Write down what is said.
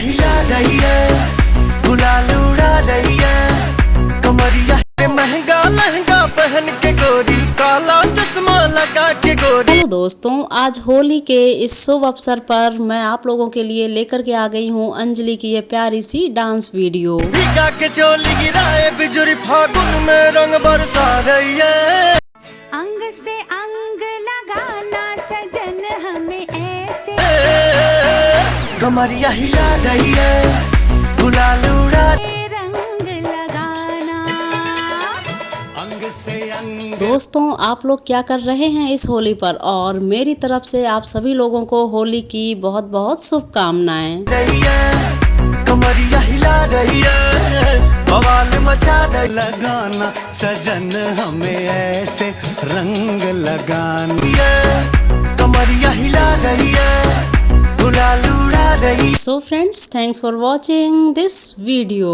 हिला रही है, गुलाल उड़ा रही है। कमरिया महंगा लहंगा पहन के गोरी, काला चश्मा लगा के गोरी। हेलो दोस्तों, आज होली के इस शुभ अवसर पर मैं आप लोगों के लिए लेकर के आ गई हूँ अंजलि की ये प्यारी सी डांस वीडियो। भीगा के चोली गिराए बिजुरी, फागुन में रंग बरसा रही है। अंग से अंग लगाना सजन हमें ऐसे, कमरिया हिला रही है, गुलाल उड़ा रंग लगाना। अंग से अंग। दोस्तों, आप लोग क्या कर रहे हैं इस होली पर? और मेरी तरफ से आप सभी लोगों को होली की बहुत बहुत शुभकामनाएं। रही है, कमरिया हिला रही है, बवाल मचा रही। लगाना सजन हमें ऐसे रंग लगाना, कमरिया हिला रही है, गुलाल उड़ा रही। So friends, thanks for watching this video.